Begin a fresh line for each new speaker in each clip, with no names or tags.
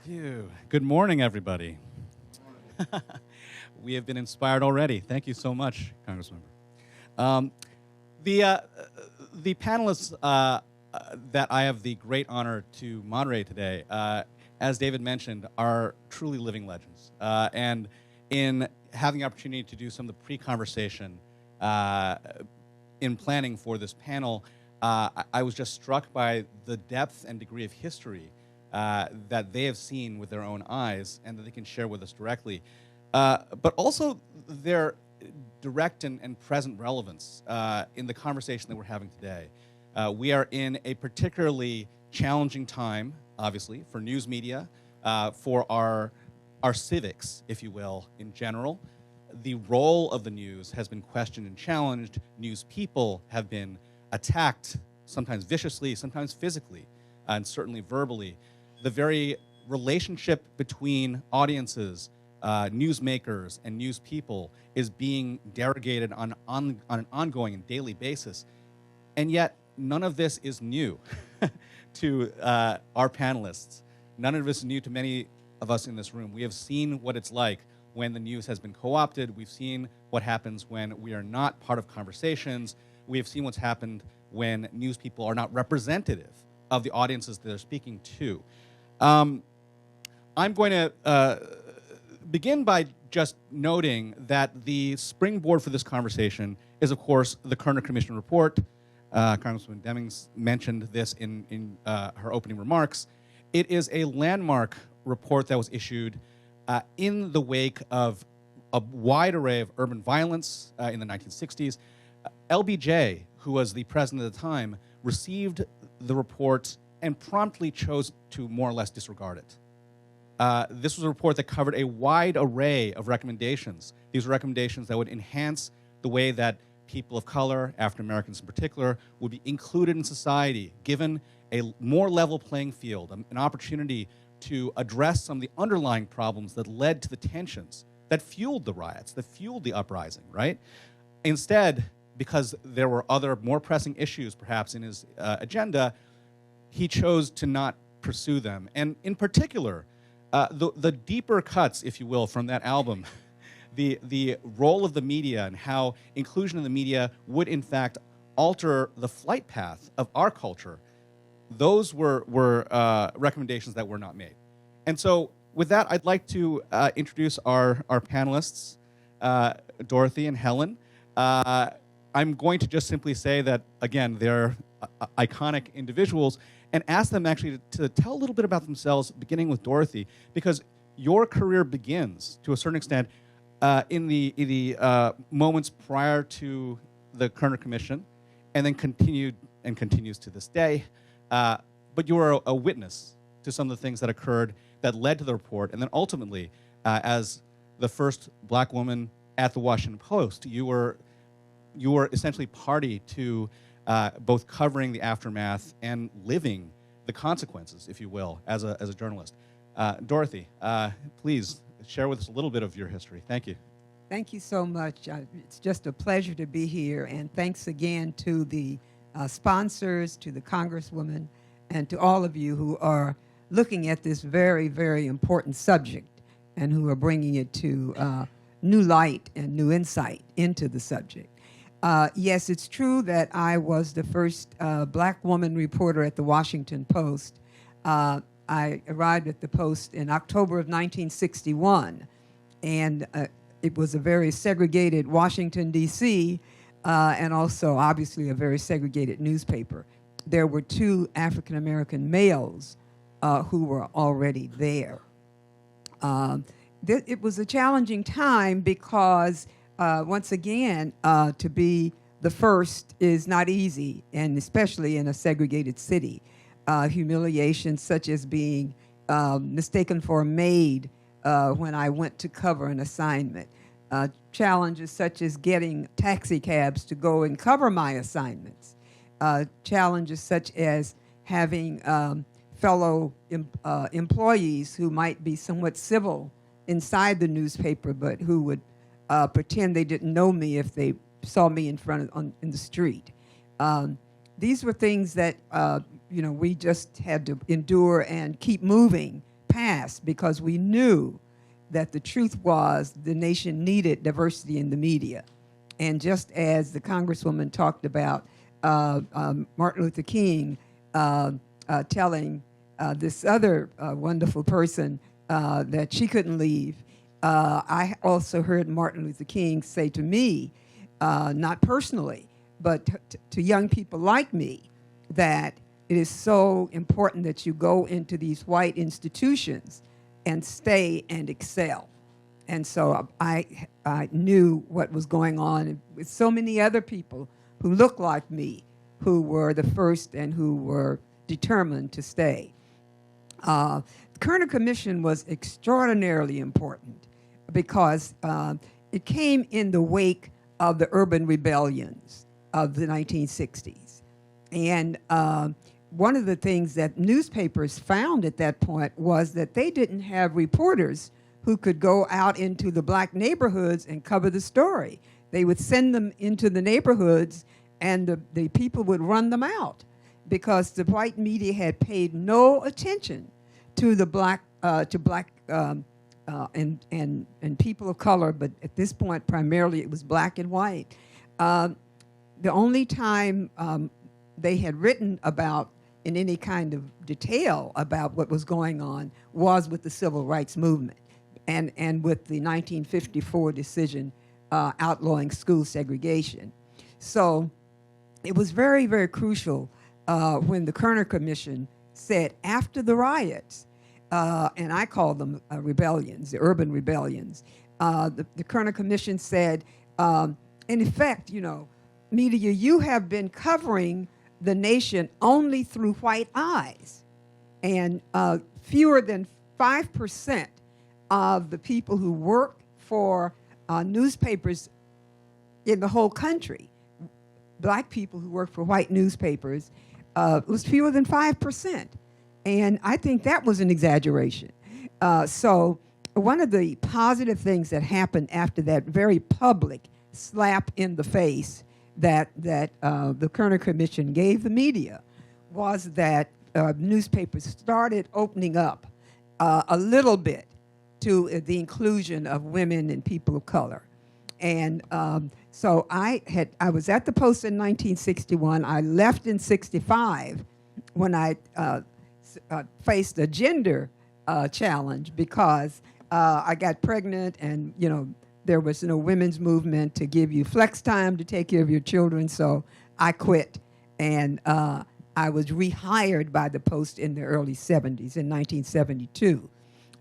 Phew. Good morning, everybody. We have been inspired already. Thank you so much, Congressmember. The panelists that I have the great honor to moderate today, as David mentioned, are truly living legends. And in having the opportunity to do some of the pre-conversation in planning for this panel, I was just struck by the depth and degree of history that they have seen with their own eyes and that they can share with us directly, but also their direct and present relevance in the conversation that we're having today. We are in a particularly challenging time, obviously, for news media, for our civics, if you will, in general. The role of the news has been questioned and challenged. News people have been attacked, sometimes viciously, sometimes physically, and certainly verbally. The very relationship between audiences, newsmakers, and news people is being derogated on an ongoing and daily basis. And yet, none of this is new to our panelists. None of this is new to many of us in this room. We have seen what it's like when the news has been co-opted. We've seen what happens when we are not part of conversations. We have seen what's happened when news people are not representative of the audiences that they're speaking to. I'm going to begin by just noting that the springboard for this conversation is, of course, the Kerner Commission Report. Congresswoman Demings mentioned this in her opening remarks. It is a landmark report that was issued in the wake of a wide array of urban violence in the 1960s. LBJ, who was the president at the time, received the report and promptly chose to more or less disregard it. This was a report that covered a wide array of recommendations. These were recommendations that would enhance the way that people of color, African Americans in particular, would be included in society, given a more level playing field, an opportunity to address some of the underlying problems that led to the tensions that fueled the riots, that fueled the uprising, right? Instead, because there were other more pressing issues perhaps in his agenda, he chose to not pursue them. And in particular, the deeper cuts, if you will, from that album, the role of the media and how inclusion in the media would in fact alter the flight path of our culture, those were recommendations that were not made. And so with that, I'd like to introduce our panelists, Dorothy and Helen. I'm going to just simply say that, again, they're iconic individuals, and ask them actually to tell a little bit about themselves, beginning with Dorothy, because your career begins, to a certain extent, in the moments prior to the Kerner Commission, and then continues to this day. But you were a witness to some of the things that occurred that led to the report, and then ultimately, as the first black woman at the Washington Post, you were essentially party to both covering the aftermath and living the consequences, if you will, as a journalist. Dorothy, please share with us a little bit of your history. Thank you.
Thank you so much. It's just a pleasure to be here, and thanks again to the sponsors, to the Congresswoman, and to all of you who are looking at this very, very important subject and who are bringing it to new light and new insight into the subject. Yes, it's true that I was the first black woman reporter at the Washington Post. I arrived at the Post in October of 1961, and it was a very segregated Washington, D.C., and also obviously a very segregated newspaper. There were two African-American males who were already there. It was a challenging time because once again, to be the first is not easy, and especially in a segregated city. Humiliation such as being mistaken for a maid when I went to cover an assignment. Challenges such as getting taxi cabs to go and cover my assignments. Challenges such as having fellow employees who might be somewhat civil inside the newspaper, but who would pretend they didn't know me if they saw me in the street. These were things that we just had to endure and keep moving passed because we knew that the truth was the nation needed diversity in the media. And just as the Congresswoman talked about Martin Luther King telling this other wonderful person that she couldn't leave, I also heard Martin Luther King say to me, not personally, but to young people like me, that it is so important that you go into these white institutions and stay and excel. And so I knew what was going on with so many other people who looked like me, who were the first and who were determined to stay. The Kerner Commission was extraordinarily important because it came in the wake of the urban rebellions of the 1960s. And one of the things that newspapers found at that point was that they didn't have reporters who could go out into the black neighborhoods and cover the story. They would send them into the neighborhoods and the people would run them out because the white media had paid no attention to the black and people of color, but at this point primarily it was black and white. The only time they had written about in any kind of detail about what was going on was with the civil rights movement and with the 1954 decision outlawing school segregation. So it was very, very crucial when the Kerner Commission said after the riots, and I call them rebellions, the urban rebellions, the Kerner Commission said, in effect, media, you have been covering the nation only through white eyes. And fewer than 5% of the people who work for newspapers in the whole country, black people who work for white newspapers, was fewer than 5%. And I think that was an exaggeration. So one of the positive things that happened after that very public slap in the face that the Kerner Commission gave the media was that newspapers started opening up a little bit to the inclusion of women and people of color. And so I was at the Post in 1961. I left in 65 when I faced a gender challenge because I got pregnant and, there was no women's movement to give you flex time to take care of your children, so I quit. And I was rehired by the Post in the early 70s, in 1972.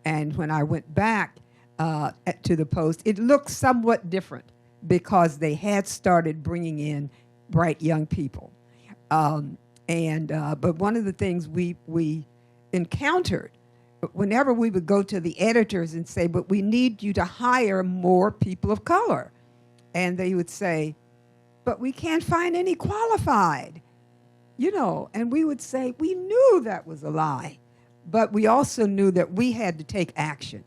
And when I went back to the Post, it looked somewhat different because they had started bringing in bright young people. But one of the things we encountered whenever we would go to the editors and say, but we need you to hire more people of color. And they would say, but we can't find any qualified, and we would say, we knew that was a lie, but we also knew that we had to take action.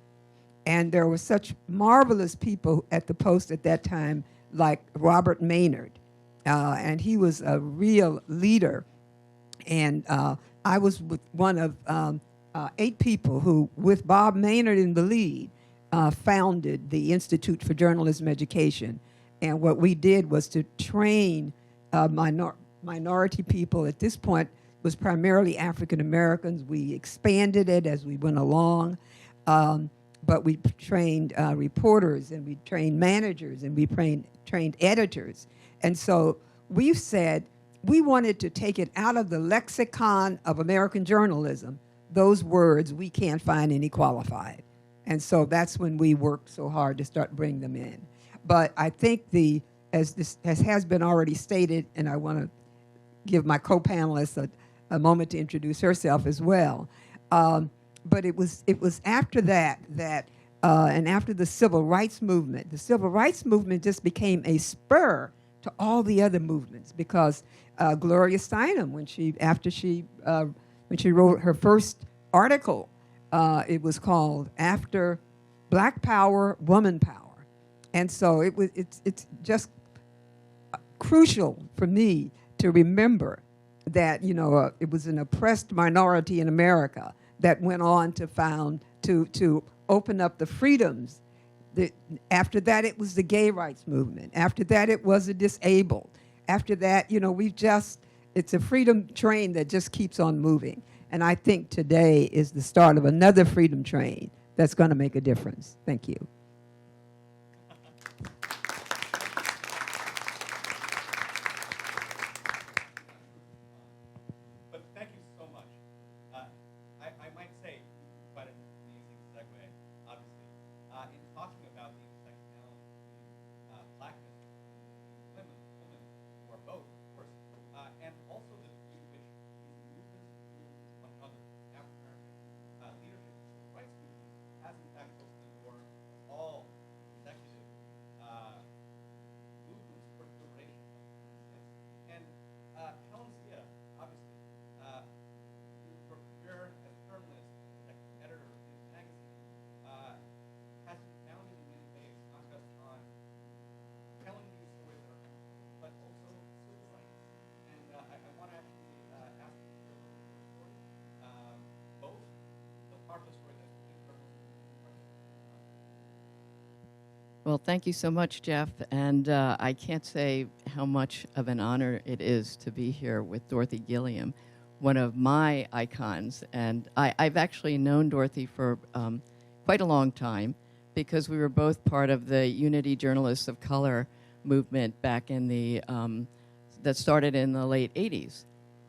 And there were such marvelous people at the Post at that time, like Robert Maynard, and he was a real leader. And I was with one of 8 people who, with Bob Maynard in the lead, founded the Institute for Journalism Education. And what we did was to train minority people. At this point, it was primarily African Americans. We expanded it as we went along. But we trained reporters, and we trained managers, and we trained editors. And so we've said we wanted to take it out of the lexicon of American journalism, those words, we can't find any qualified. And so that's when we worked so hard to start bringing them in. But I think as has been already stated, and I want to give my co-panelist a moment to introduce herself as well. But it was after that and after the civil rights movement just became a spur to all the other movements because Gloria Steinem, when she wrote her first article, it was called "After Black Power, Woman Power," and so it's just crucial for me to remember that it was an oppressed minority in America that went on to open up the freedoms. After that, it was the gay rights movement. After that, it was the disabled. After that, it's a freedom train that just keeps on moving. And I think today is the start of another freedom train that's going to make a difference. Thank you.
But thank you so much. I might say quite an amazing segue, obviously, in talking about the intersectionality between blackness and women who are both, of course, and also the degree to which these movements influence one another. African American leadership in the civil rights movement has in fact opened the door to all executive movements for the liberation of women's space. And Helen, obviously, your career as a journalist, executive editor of News Magazine, has been founded in many ways, not just on telling these stories that are important, but also civil rights. And I want to actually ask you to share a little bit of your story, both the part of the story that's within journalism and the part that's
Well, thank you so much, Jeff. And I can't say how much of an honor it is to be here with Dorothea Gilliam, one of my icons. And I've actually known Dorothy for quite a long time because we were both part of the Unity Journalists of Color movement back in that started in the late 80s.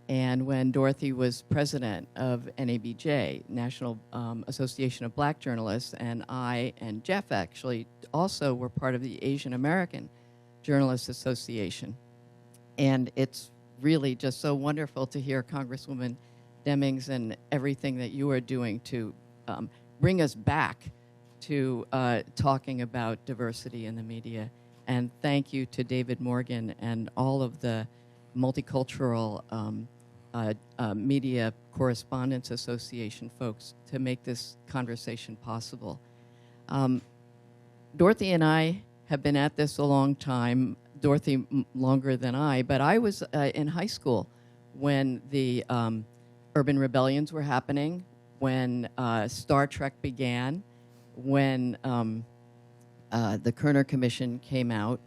And when Dorothy was president of NABJ, National Association of Black Journalists, and I and Jeff actually also were part of the Asian American Journalists Association. And it's really just so wonderful to hear Congresswoman Demings and everything that you are doing to bring us back to talking about diversity in the media. And thank you to David Morgan and all of the Multicultural Media Correspondents Association folks to make this conversation possible. Dorothy and I have been at this a long time, Dorothy longer than I, but I was in high school when the urban rebellions were happening, when Star Trek began, when the Kerner Commission came out.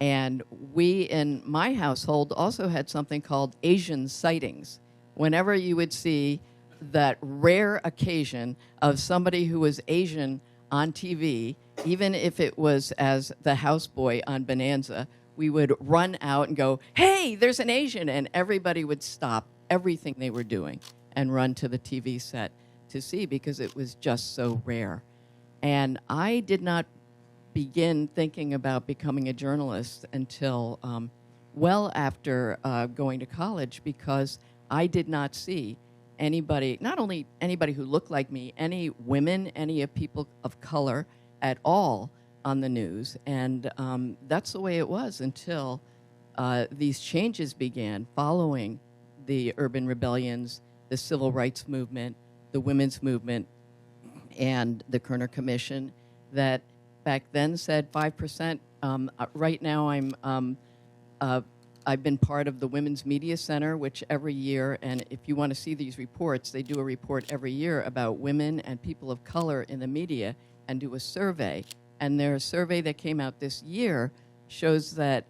And we, in my household, also had something called Asian sightings. Whenever you would see that rare occasion of somebody who was Asian on TV, even if it was as the houseboy on Bonanza, we would run out and go, "Hey, there's an Asian!" And everybody would stop everything they were doing and run to the TV set to see because it was just so rare. And I did not begin thinking about becoming a journalist until well after going to college, because I did not see anybody, not only anybody who looked like me, any women, any people of color at all on the news. And that's the way it was until these changes began following the urban rebellions, the civil rights movement, the women's movement, and the Kerner Commission that back then said 5%. Right now I've been part of the Women's Media Center, which every year, and if you want to see these reports, they do a report every year about women and people of color in the media and do a survey. And their survey that came out this year shows that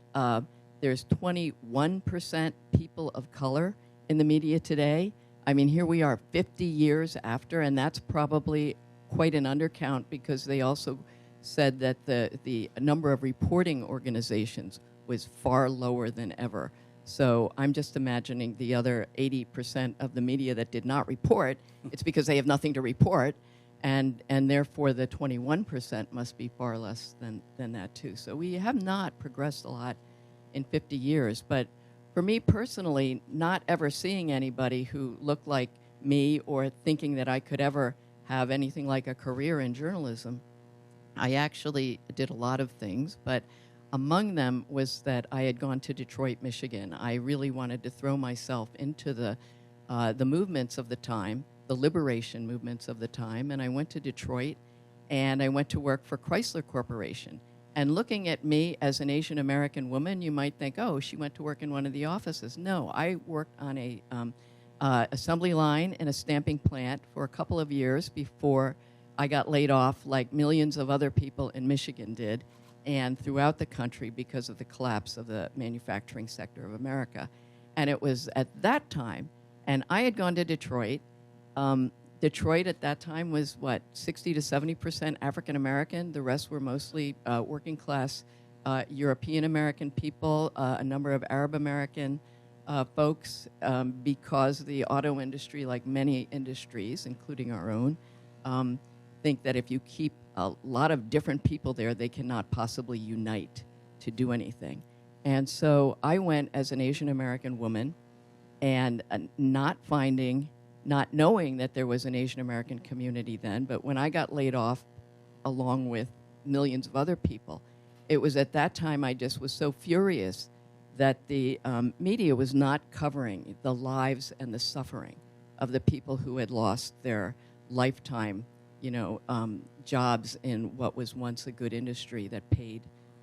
there's 21% people of color in the media today. I mean, here we are 50 years after, and that's probably quite an undercount because they also said that the number of reporting organizations was far lower than ever. So I'm just imagining the other 80% of the media that did not report, it's because they have nothing to report, and therefore the 21% must be far less than that too. So we have not progressed a lot in 50 years, but for me personally, not ever seeing anybody who looked like me or thinking that I could ever have anything like a career in journalism, I actually did a lot of things, but among them was that I had gone to Detroit, Michigan. I really wanted to throw myself into the movements of the time, the liberation movements of the time, and I went to Detroit, and I went to work for Chrysler Corporation. And looking at me as an Asian American woman, you might think, oh, she went to work in one of the offices. No, I worked on assembly line in a stamping plant for a couple of years before I got laid off like millions of other people in Michigan did and throughout the country because of the collapse of the manufacturing sector of America. And it was at that time, and I had gone to Detroit. Detroit at that time was, 60 to 70% African American. The rest were mostly working class European American people, a number of Arab American folks, because the auto industry, like many industries, including our own, think that if you keep a lot of different people there, they cannot possibly unite to do anything. And so I went as an Asian American woman and not knowing that there was an Asian American community then, but when I got laid off along with millions of other people, it was at that time I just was so furious that the media was not covering the lives and the suffering of the people who had lost their lifetime, jobs in what was once a good industry that paid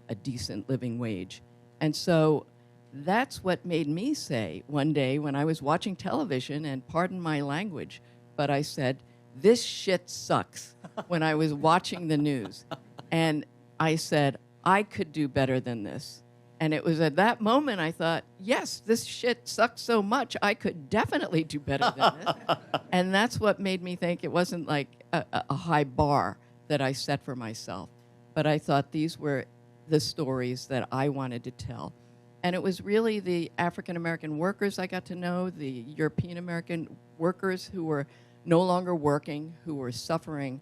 a decent living wage. And so that's what made me say one day when I was watching television, and pardon my language, but I said, "This shit sucks," when I was watching the news. And I said, I could do better than this. And it was at that moment I thought, yes, this shit sucks so much, I could definitely do better than this. And that's what made me think it wasn't like a high bar that I set for myself. But I thought these were the stories that I wanted to tell. And it was really the African American workers I got to know, the European American workers who were no longer working, who were suffering,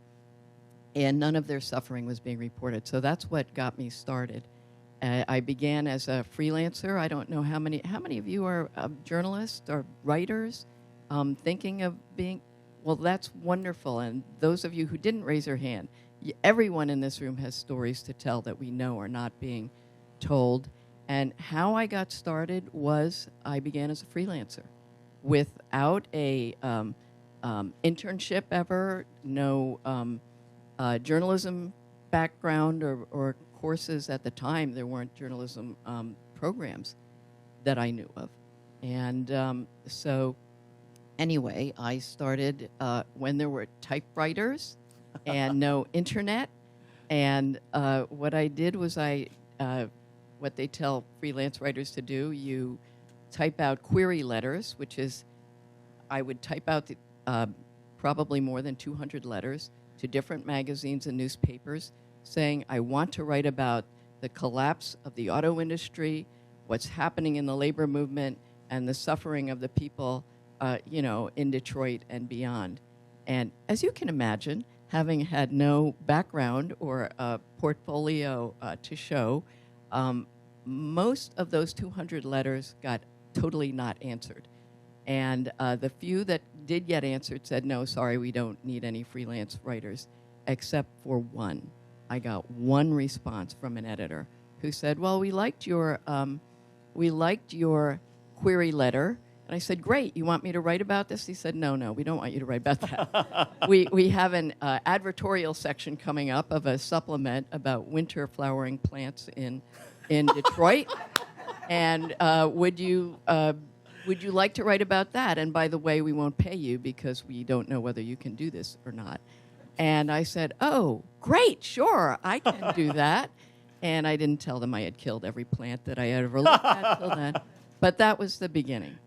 and none of their suffering was being reported. So that's what got me started. I began as a freelancer. I don't know how many of you are journalists or writers thinking of being. Well, that's wonderful. And those of you who didn't raise your hand, everyone in this room has stories to tell that we know are not being told. And how I got started was I began as a freelancer without a internship ever, no journalism background or courses at the time. There weren't journalism programs that I knew of. And so anyway, I started when there were typewriters and no internet. And what I did was what they tell freelance writers to do, you type out query letters, which is, I would type out probably more than 200 letters to different magazines and newspapers saying, I want to write about the collapse of the auto industry, what's happening in the labor movement, and the suffering of the people, in Detroit and beyond. And as you can imagine, having had no background or a portfolio to show, most of those 200 letters got totally not answered. And the few that did get answered said, no, sorry, we don't need any freelance writers, except for one. I got one response from an editor who said, well, we liked your query letter. And I said, great, you want me to write about this? He said, no, we don't want you to write about that. we have an advertorial section coming up of a supplement about winter flowering plants in Detroit. And would you like to write about that? And by the way, we won't pay you because we don't know whether you can do this or not. And I said, oh, great, sure, I can do that. And I didn't tell them I had killed every plant that I had ever looked at till then. But that was the beginning.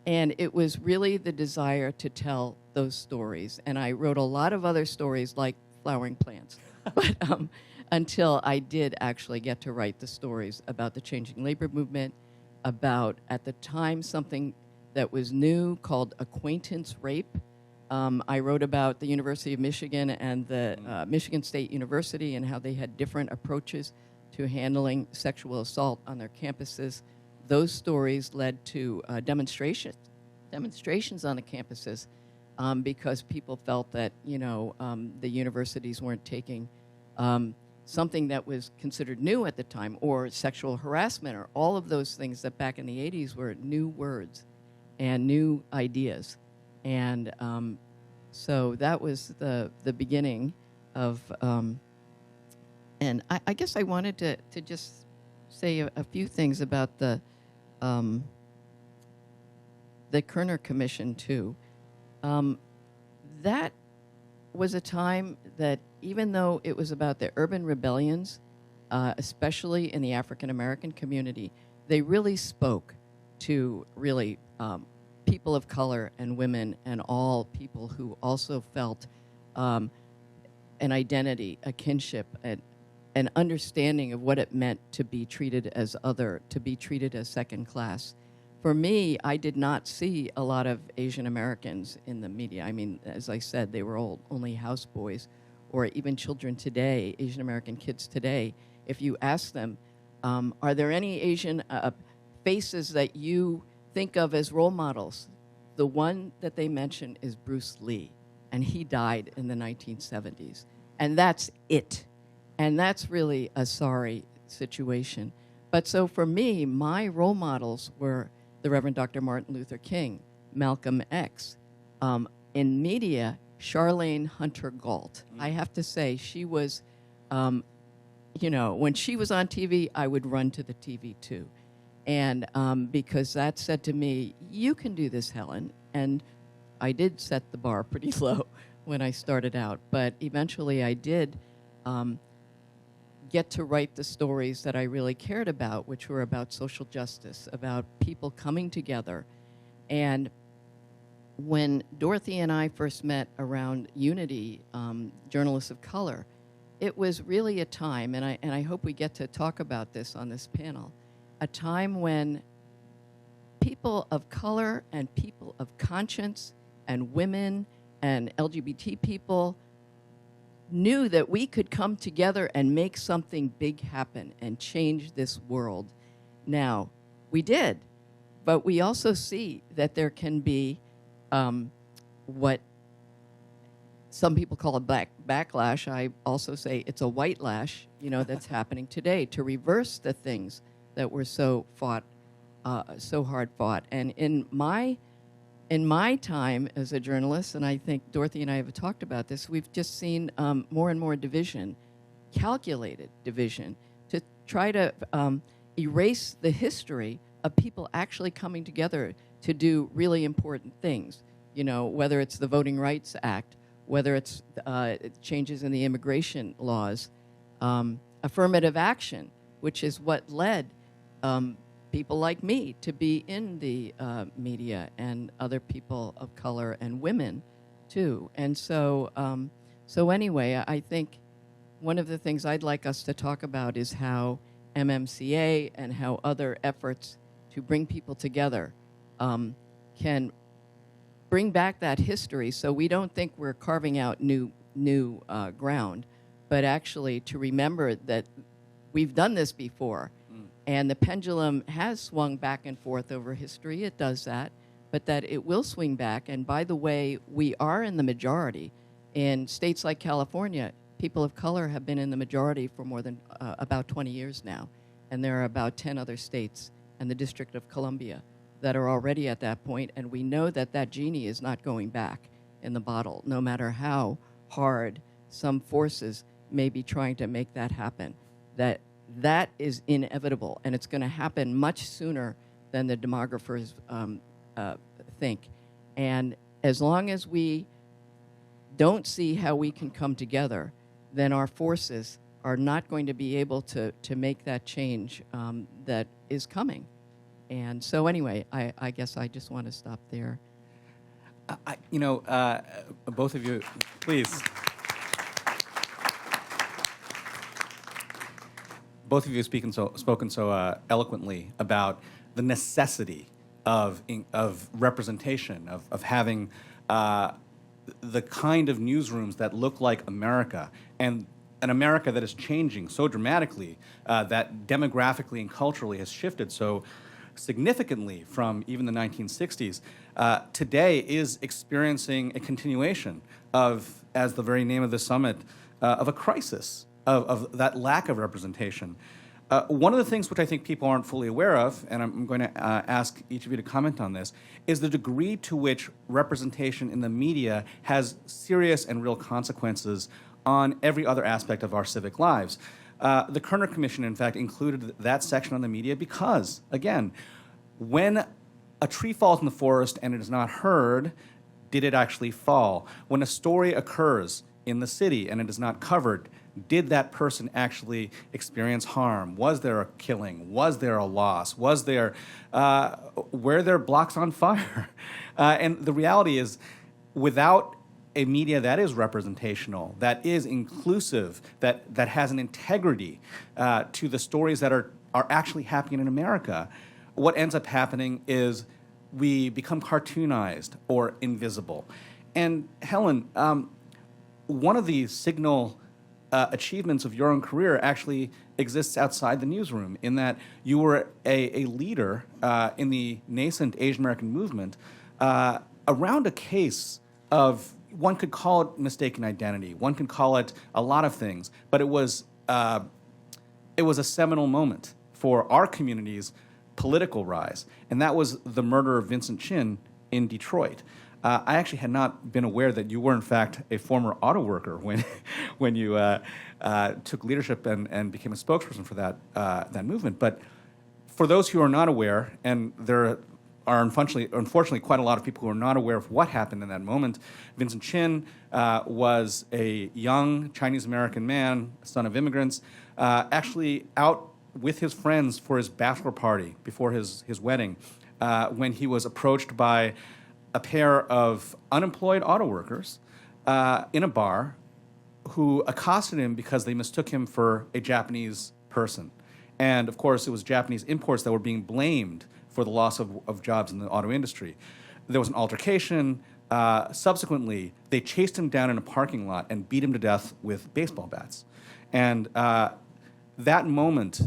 And it was really the desire to tell those stories. And I wrote a lot of other stories like flowering plants. But until I did actually get to write the stories about the changing labor movement, about, at the time, something that was new called acquaintance rape. I wrote about the University of Michigan and the Michigan State University and how they had different approaches to handling sexual assault on their campuses. Those stories led to demonstrations on the campuses because people felt that, the universities weren't taking something that was considered new at the time, or sexual harassment, or all of those things that back in the 80s were new words and new ideas. And so that was the beginning of, and I guess I wanted to just say a few things about the the Kerner Commission, too, that was a time that, even though it was about the urban rebellions, especially in the African American community, they really spoke to really people of color and women and all people who also felt an identity, a kinship, an understanding of what it meant to be treated as other, to be treated as second class. For me, I did not see a lot of Asian Americans in the media. I mean, as I said, they were only houseboys, or even children today, Asian American kids today. If you ask them, are there any Asian faces that you think of as role models? The one that they mention is Bruce Lee, and he died in the 1970s. And that's it. And that's really a sorry situation. But so for me, my role models were the Reverend Dr. Martin Luther King, Malcolm X. In media, Charlene Hunter Galt. I have to say, she was, when she was on TV, I would run to the TV too. And because that said to me, you can do this, Helen. And I did set the bar pretty low when I started out. But eventually I did get to write the stories that I really cared about, which were about social justice, about people coming together. And when Dorothy and I first met around Unity, Journalists of Color, it was really a time, and I hope we get to talk about this on this panel, a time when people of color and people of conscience and women and LGBT people knew that we could come together and make something big happen and change this world. Now, we did, but we also see that there can be what some people call a backlash. I also say it's a white lash, that's happening today to reverse the things that were so hard fought. And in my time as a journalist, and I think Dorothy and I have talked about this, we've just seen more and more division, calculated division, to try to erase the history of people actually coming together to do really important things. Whether it's the Voting Rights Act, whether it's changes in the immigration laws, affirmative action, which is what led people like me to be in the media, and other people of color and women too. And so anyway, I think one of the things I'd like us to talk about is how MMCA and how other efforts to bring people together can bring back that history, so we don't think we're carving out new ground, but actually to remember that we've done this before. And the pendulum has swung back and forth over history. It does that, but that it will swing back. And by the way, we are in the majority. In states like California, people of color have been in the majority for more than about 20 years now. And there are about 10 other states and the District of Columbia that are already at that point. And we know that that genie is not going back in the bottle, no matter how hard some forces may be trying to make that happen. That is inevitable, and it's going to happen much sooner than the demographers think. And as long as we don't see how we can come together, then our forces are not going to be able to make that change that is coming. And so anyway, I guess I just want to stop there.
Both of you, please. Both of you have spoken so eloquently about the necessity of representation, of having the kind of newsrooms that look like America, and an America that is changing so dramatically, that demographically and culturally has shifted so significantly from even the 1960s, today is experiencing a continuation of, as the very name of the summit, of a crisis. Of that lack of representation. One of the things which I think people aren't fully aware of, and I'm going to ask each of you to comment on this, is the degree to which representation in the media has serious and real consequences on every other aspect of our civic lives. The Kerner Commission, in fact, included that section on the media because, again, when a tree falls in the forest and it is not heard, did it actually fall? When a story occurs in the city and it is not covered, did that person actually experience harm? Was there a killing? Was there a loss? Were there blocks on fire? And the reality is, without a media that is representational, that is inclusive, that has an integrity to the stories that are actually happening in America, what ends up happening is we become cartoonized or invisible. And Helen, one of the signal achievements of your own career actually exists outside the newsroom, in that you were a leader in the nascent Asian American movement around a case of, one could call it mistaken identity, one could call it a lot of things, but it was a seminal moment for our community's political rise, and that was the murder of Vincent Chin in Detroit. I actually had not been aware that you were, in fact, a former auto worker when you took leadership and became a spokesperson for that movement. But for those who are not aware, and there are unfortunately quite a lot of people who are not aware of what happened in that moment, Vincent Chin was a young Chinese-American man, son of immigrants, actually out with his friends for his bachelor party before his wedding, when he was approached by a pair of unemployed auto workers in a bar who accosted him because they mistook him for a Japanese person. And of course, it was Japanese imports that were being blamed for the loss of jobs in the auto industry. There was an altercation. Subsequently, they chased him down in a parking lot and beat him to death with baseball bats. And that moment,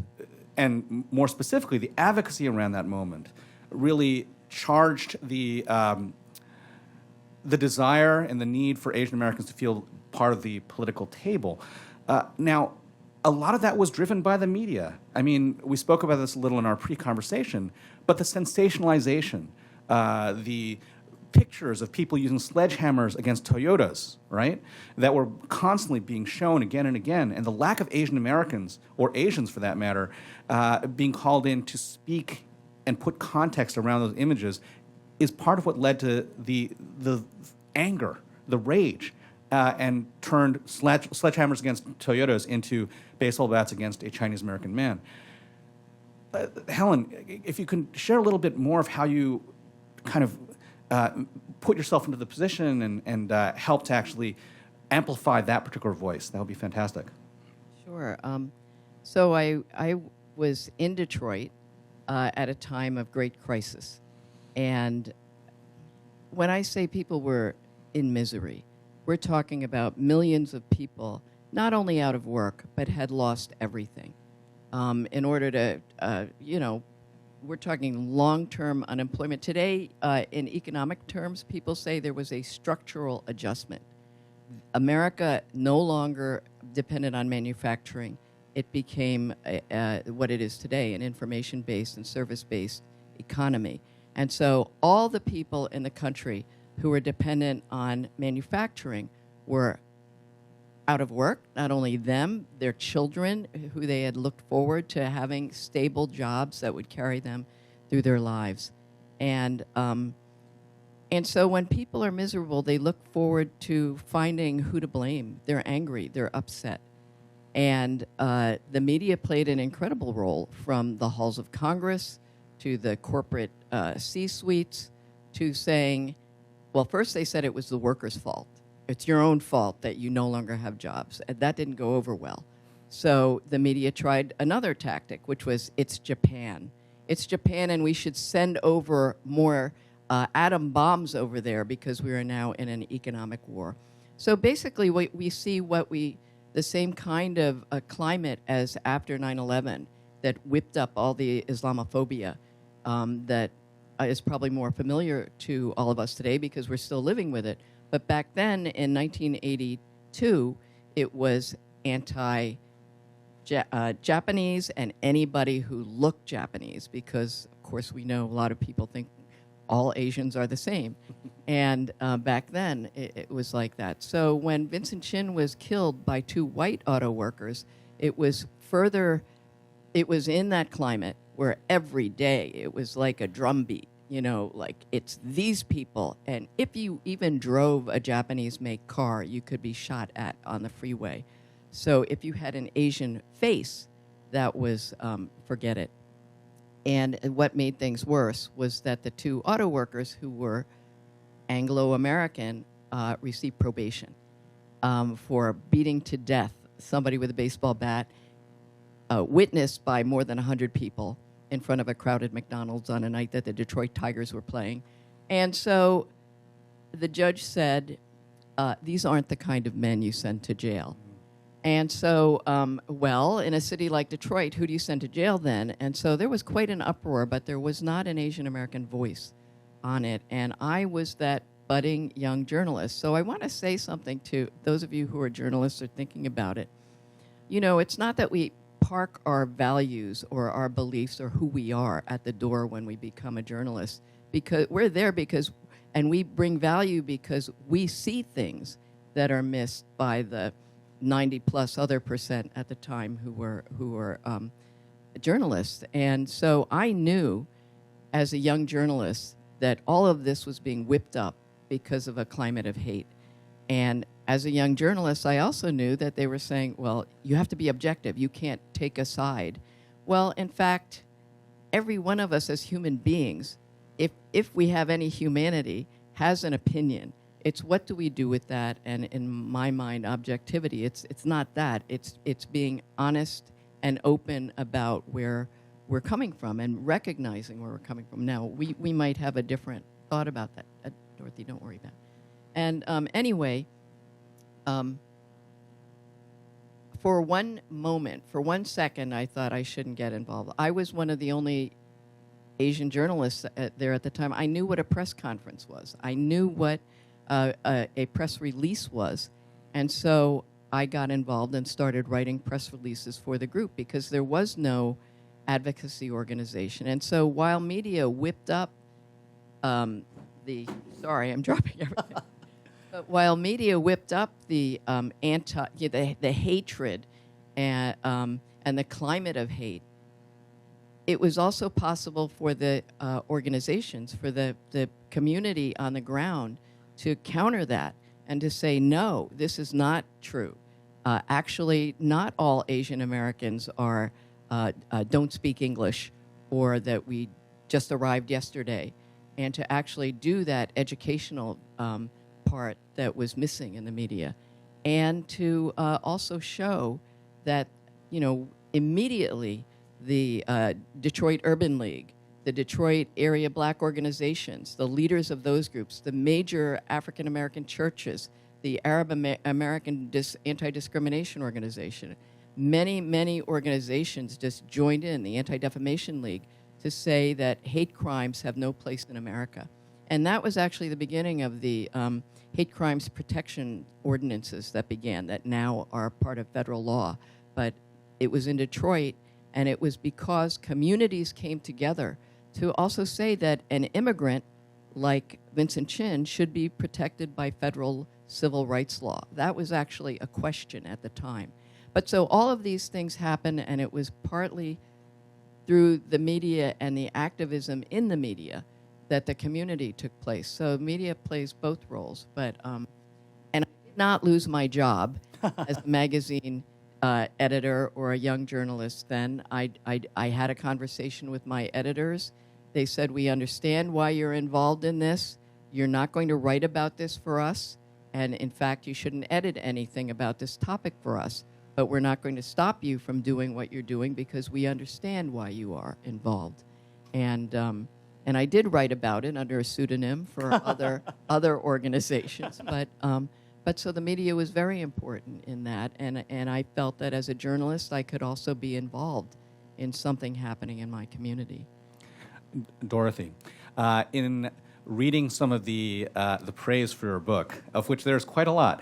and more specifically, the advocacy around that moment, really charged the desire and the need for Asian Americans to feel part of the political table. Now, a lot of that was driven by the media. I mean, we spoke about this a little in our pre-conversation, but the sensationalization, the pictures of people using sledgehammers against Toyotas, right, that were constantly being shown again and again, and the lack of Asian Americans, or Asians for that matter, being called in to speak and put context around those images, is part of what led to the anger, the rage, and turned sledgehammers against Toyotas into baseball bats against a Chinese-American man. Helen, if you can share a little bit more of how you kind of put yourself into the position and help to actually amplify that particular voice, that would be fantastic.
Sure. So I was in Detroit at a time of great crisis. And when I say people were in misery, we're talking about millions of people not only out of work, but had lost everything. In order to, we're talking long-term unemployment. Today, in economic terms, people say there was a structural adjustment. America no longer depended on manufacturing. It became what it is today, an information-based and service-based economy. And so all the people in the country who were dependent on manufacturing were out of work, not only them, their children, who they had looked forward to having stable jobs that would carry them through their lives. And so when people are miserable, they look forward to finding who to blame. They're angry, they're upset. And the media played an incredible role, from the halls of Congress to the corporate C-suites, to saying, well, first they said it was the workers' fault. It's your own fault that you no longer have jobs. And that didn't go over well. So the media tried another tactic, which was, it's Japan. It's Japan, and we should send over more atom bombs over there because we are now in an economic war. So basically we see the same kind of climate as after 9/11 that whipped up all the Islamophobia that is probably more familiar to all of us today because we're still living with it. But back then, in 1982, it was anti-Japanese and anybody who looked Japanese, because, of course, we know a lot of people think all Asians are the same. And back then, it was like that. So when Vincent Chin was killed by two white auto workers, it was in that climate where every day it was like a drumbeat. like it's these people. And if you even drove a Japanese-made car, you could be shot at on the freeway. So if you had an Asian face, that was, forget it. And what made things worse was that the 2 auto workers who were Anglo-American received probation for beating to death somebody with a baseball bat, witnessed by more than 100 people in front of a crowded McDonald's on a night that the Detroit Tigers were playing. And so the judge said, these aren't the kind of men you send to jail. And so, well, in a city like Detroit, who do you send to jail then? And so there was quite an uproar, but there was not an Asian American voice on it. And I was that budding young journalist. So I want to say something to those of you who are journalists or thinking about it. It's not that we park our values or our beliefs or who we are at the door when we become a journalist, because we're there and we bring value because we see things that are missed by the 90+ other percent at the time who were journalists. And so I knew as a young journalist that all of this was being whipped up because of a climate of hate. And as a young journalist, I also knew that they were saying, well, you have to be objective. You can't take a side. Well, in fact, every one of us as human beings, if we have any humanity, has an opinion. It's what do we do with that? And in my mind, objectivity, it's not that. It's being honest and open about where we're coming from and recognizing where we're coming from. Now, we might have a different thought about that. Dorothy, don't worry about it. And anyway, for one moment, for 1 second, I thought I shouldn't get involved. I was one of the only Asian journalists there at the time. I knew what a press conference was. I knew what a press release was. And so I got involved and started writing press releases for the group because there was no advocacy organization. And so while media whipped up sorry, I'm dropping everything. But while media whipped up the the hatred and the climate of hate, it was also possible for the organizations, for the community on the ground to counter that and to say, no, this is not true. Actually, not all Asian Americans don't speak English, or that we just arrived yesterday, and to actually do that educational part that was missing in the media, and to also show that, immediately the Detroit Urban League, the Detroit area black organizations, the leaders of those groups, the major African American churches, the Arab American Anti-Discrimination Organization, many organizations just joined in, the Anti-Defamation League, to say that hate crimes have no place in America. And that was actually the beginning of the hate crimes protection ordinances that began, that now are part of federal law. But it was in Detroit, and it was because communities came together to also say that an immigrant like Vincent Chin should be protected by federal civil rights law. That was actually a question at the time. But so all of these things happened, and it was partly through the media and the activism in the media that the community took place. So media plays both roles. But and I did not lose my job as a magazine editor or a young journalist then. I had a conversation with my editors. They said, we understand why you're involved in this. You're not going to write about this for us. And in fact, you shouldn't edit anything about this topic for us. But we're not going to stop you from doing what you're doing because we understand why you are involved. And I did write about it under a pseudonym for other organizations. But so the media was very important in that. And I felt that as a journalist, I could also be involved in something happening in my community.
Dorothy, in reading some of the praise for your book, of which there's quite a lot,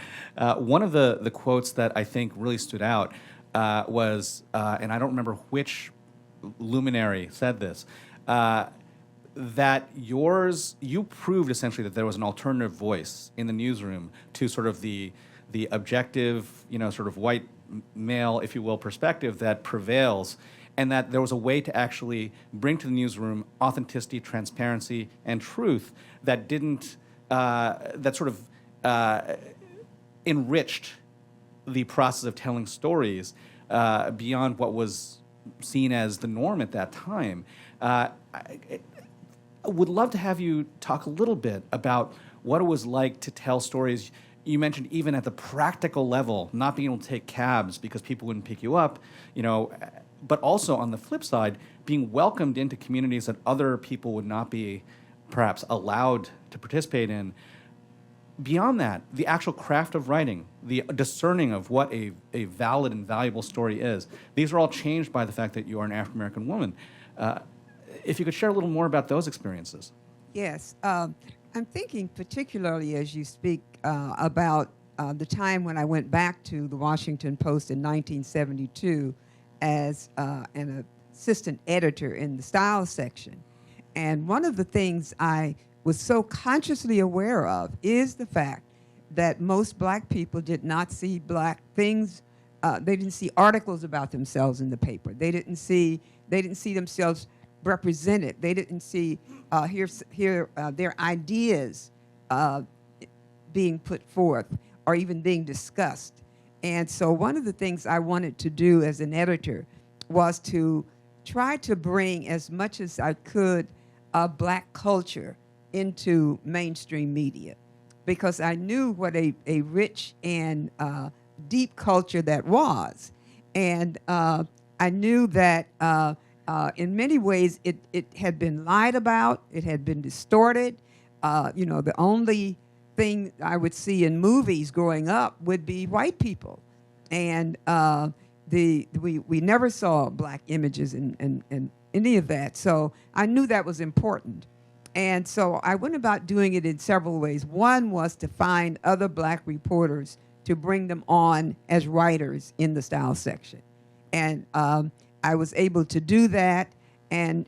one of the quotes that I think really stood out was, and I don't remember which luminary said this, that you proved essentially that there was an alternative voice in the newsroom to sort of the objective, sort of white male, if you will, perspective that prevails. and that there was a way to actually bring to the newsroom authenticity, transparency, and truth that didn't, that sort of enriched the process of telling stories beyond what was seen as the norm at that time. I would love to have you talk a little bit about what it was like to tell stories. You mentioned even at the practical level, not being able to take cabs because people wouldn't pick you up, you know, but also on the flip side, being welcomed into communities that other people would not be perhaps allowed to participate in. Beyond that, the actual craft of writing, the discerning of what a valid and valuable story is, these are all changed by the fact that you are an African-American woman. If you could share a little more about those experiences.
Yes. I'm thinking particularly as you speak about the time when I went back to the Washington Post in 1972 as an assistant editor in the style section. And one of the things I was so consciously aware of is the fact that most black people did not see black things. They didn't see articles about themselves in the paper. They didn't see themselves represented. They didn't see hear their ideas being put forth or even being discussed. And so one of the things I wanted to do as an editor was to try to bring as much as I could of black culture into mainstream media, because I knew what a rich and deep culture that was. And I knew that in many ways it had been lied about, it had been distorted. You know, the only thing I would see in movies growing up would be white people. And we never saw black images in any of that. So I knew that was important. And so I went about doing it in several ways. One was to find other black reporters to bring them on as writers in the style section. And I was able to do that. And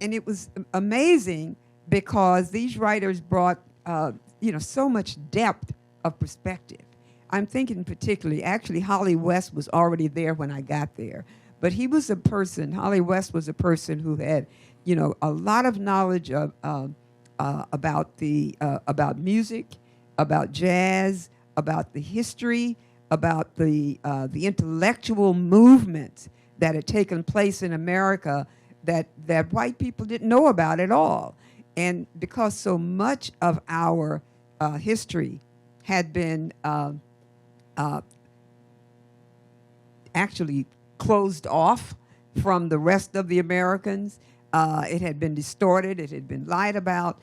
it was amazing because these writers brought so much depth of perspective. I'm thinking particularly, actually, Holly West was already there when I got there. But he was a person, Holly West was a person who had, a lot of knowledge of about music, about jazz, about the history, about the intellectual movements that had taken place in America that white people didn't know about at all. And because so much of our history had been actually closed off from the rest of the Americans, it had been distorted, it had been lied about.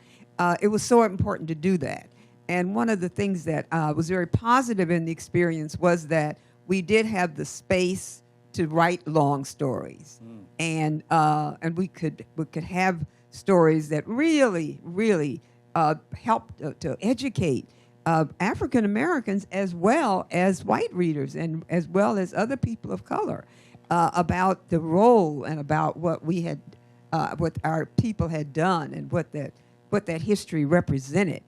It was so important to do that. And one of the things that was very positive in the experience was that we did have the space to write long stories. And we could have stories that really, really helped to educate African Americans as well as white readers and as well as other people of color about the role and about what we had, what our people had done and what that history represented.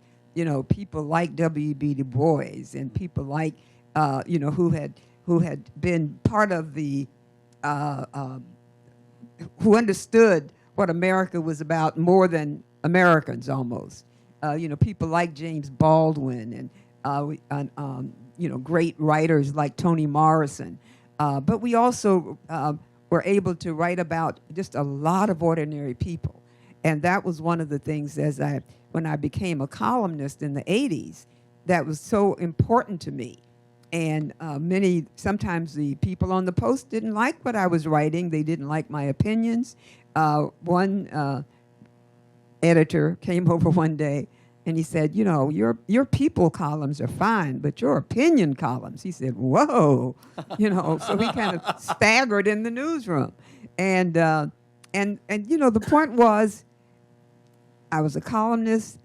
People like W.B. Du Bois and people like who had been part of the who understood what America was about more than Americans almost. People like James Baldwin and great writers like Toni Morrison. But we also were able to write about just a lot of ordinary people. And that was one of the things when I became a columnist in the 80s, that was so important to me. And sometimes the people on the Post didn't like what I was writing. They didn't like my opinions. One editor came over one day and he said, your people columns are fine, but your opinion columns. He said, whoa, so we kind of staggered in the newsroom. And the point was, I was a columnist,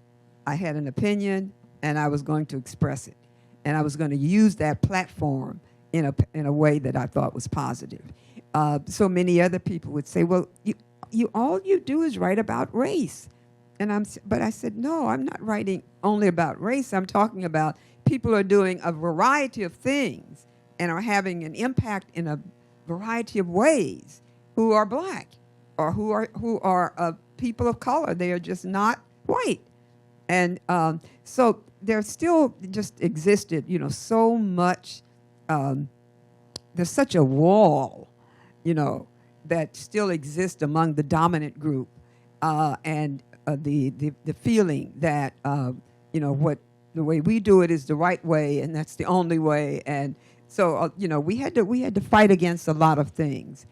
I had an opinion, and I was going to express it. And I was going to use that platform in a way that I thought was positive. So many other people would say, well, all you do is write about race. But I said, no, I'm not writing only about race. I'm talking about people are doing a variety of things and are having an impact in a variety of ways. who are black or who are people of color. They are just not white. And so there still just existed, so much, there's such a wall, that still exists among the dominant group, and the feeling that, what the way we do it is the right way, and that's the only way. And so, we had to fight against a lot of things.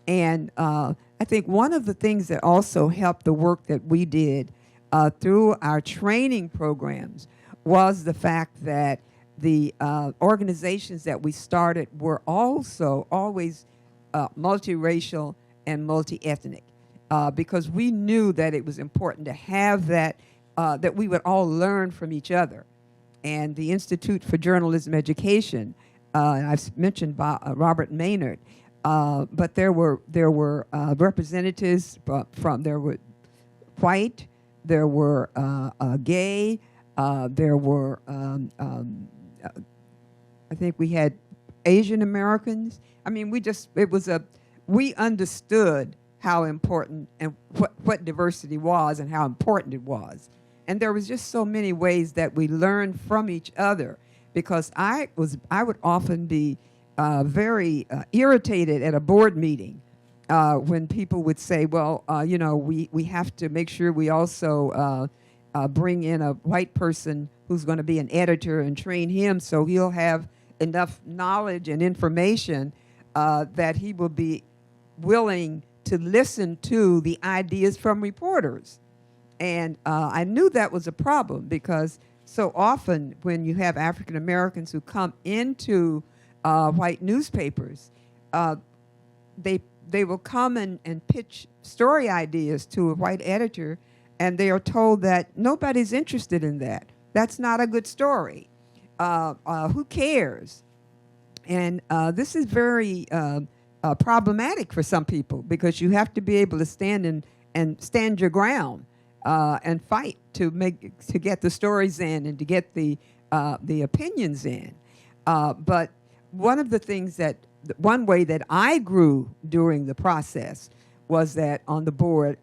And I think one of the things that also helped the work that we did through our training programs was the fact that the organizations that we started were also always multiracial and multi-ethnic, because we knew that it was important to have that, that we would all learn from each other. And the Institute for Journalism Education, I've mentioned Robert Maynard, but there were representatives from, there were white, there were gay, there were, I think we had Asian Americans. I mean, we understood how important and what diversity was and how important it was. And there was just so many ways that we learned from each other, because I would often be very irritated at a board meeting when people would say, well, we have to make sure we also bring in a white person who's going to be an editor and train him so he'll have enough knowledge and information that he will be willing to listen to the ideas from reporters. And I knew that was a problem, because so often when you have African Americans who come into white newspapers, they will come and pitch story ideas to a white editor, and they are told that nobody's interested in that. That's not a good story. Who cares? And this is very problematic for some people, because you have to be able to stand stand your ground and fight to get the stories in and to get the opinions in. But one of the things one way that I grew during the process was that on the board,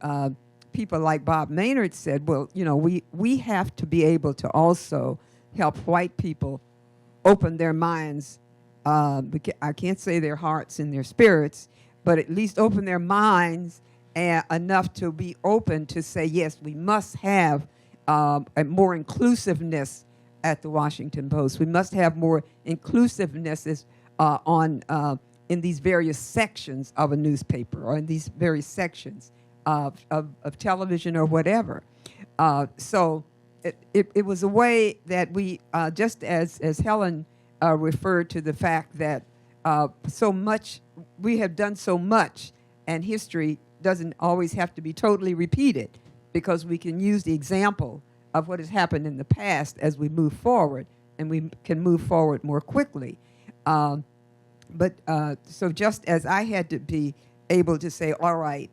people like Bob Maynard said, well, we have to be able to also help white people open their minds. I can't say their hearts and their spirits, but at least open their minds enough to be open to say, yes, we must have a more inclusiveness at the Washington Post. We must have more inclusiveness in these various sections of a newspaper, or in these various sections of television or whatever. So it was a way that we, just as Helen referred to the fact that so much, we have done so much, and history doesn't always have to be totally repeated, because we can use the example of what has happened in the past as we move forward, and we can move forward more quickly. But so just as I had to be able to say, all right,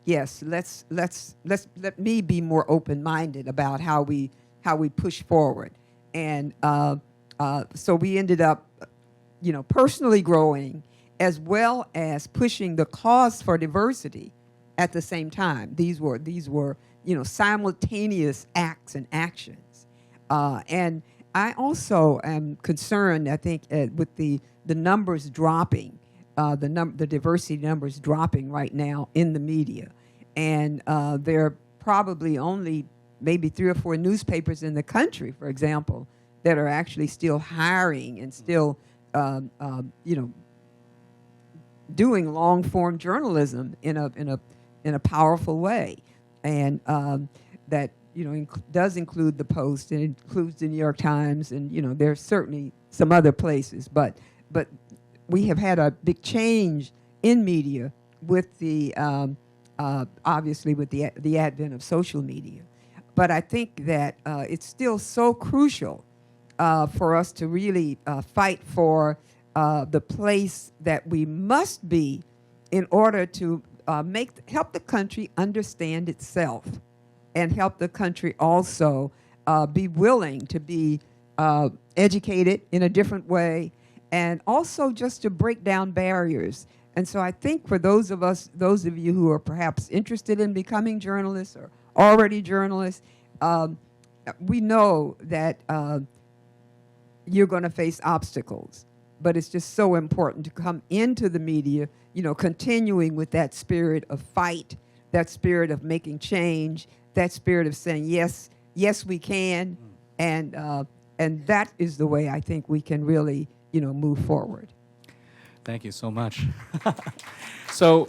yes, let me be more open-minded about how we push forward. And so we ended up, personally growing, as well as pushing the cause for diversity at the same time. These were simultaneous acts and actions. And I also am concerned, I think, with the numbers dropping, the diversity numbers dropping right now in the media. And there are probably only maybe 3 or 4 newspapers in the country, for example, that are actually still hiring and still, doing long-form journalism in a powerful way, and that does include the Post, and includes the New York Times, and there's certainly some other places, but we have had a big change in media with the obviously with the advent of social media. But I think that it's still so crucial for us to really fight for the place that we must be in order to help the country understand itself, and help the country also be willing to be educated in a different way, and also just to break down barriers. And so I think for those of you who are perhaps interested in becoming journalists or already journalists, we know that you're going to face obstacles, but it's just so important to come into the media, continuing with that spirit of fight, that spirit of making change, that spirit of saying, yes, yes, we can. And that is the way I think we can really, move forward.
Thank you so much. So,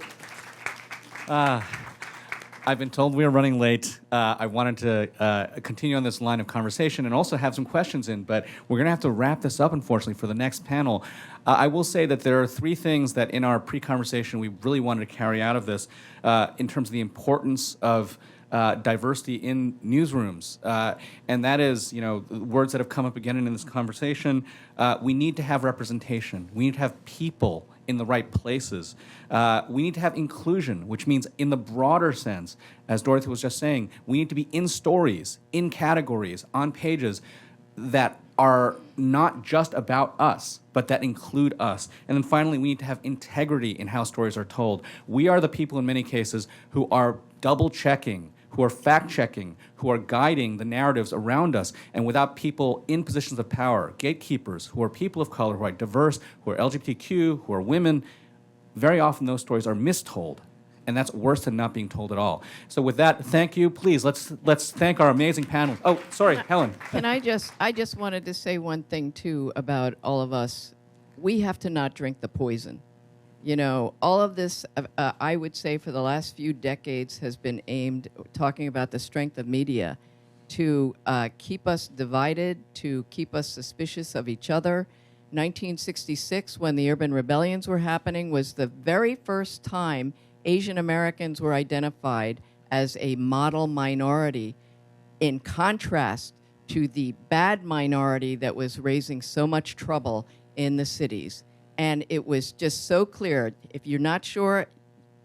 I've been told we are running late. I wanted to continue on this line of conversation and also have some questions in, but we're going to have to wrap this up, unfortunately, for the next panel. I will say that there are three things that in our pre-conversation we really wanted to carry out of this in terms of the importance of diversity in newsrooms. And that is, words that have come up again in this conversation. We need to have representation. We need to have people in the right places. We need to have inclusion, which means in the broader sense, as Dorothy was just saying, we need to be in stories, in categories, on pages that are not just about us, but that include us. And then finally, we need to have integrity in how stories are told. We are the people in many cases who are double-checking, who are fact-checking, who are guiding the narratives around us. And without people in positions of power, gatekeepers, who are people of color, who are diverse, who are LGBTQ, who are women, very often those stories are mistold. And that's worse than not being told at all. So with that, thank you. Please, let's thank our amazing panel. Oh, sorry, Helen.
I just wanted to say one thing, too, about all of us. We have to not drink the poison. All of this, I would say, for the last few decades has been aimed, talking about the strength of media, to keep us divided, to keep us suspicious of each other. 1966, when the urban rebellions were happening, was the very first time Asian Americans were identified as a model minority, in contrast to the bad minority that was raising so much trouble in the cities. And it was just so clear. If you're not sure,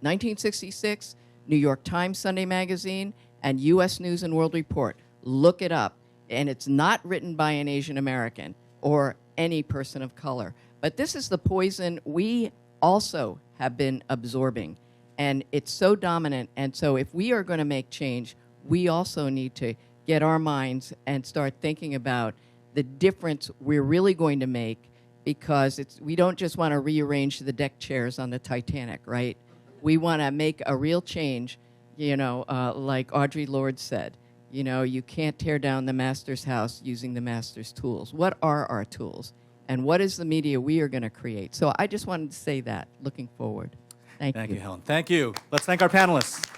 1966, New York Times Sunday Magazine and U.S. News and World Report. Look it up. And it's not written by an Asian American or any person of color. But this is the poison we also have been absorbing. And it's so dominant. And so if we are going to make change, we also need to get our minds and start thinking about the difference we're really going to make, because we don't just want to rearrange the deck chairs on the Titanic, right? We want to make a real change, like Audre Lorde said. You can't tear down the master's house using the master's tools. What are our tools? And what is the media we are going to create? So I just wanted to say that, looking forward. Thank you.
Thank you, Helen. Thank you. Let's thank our panelists.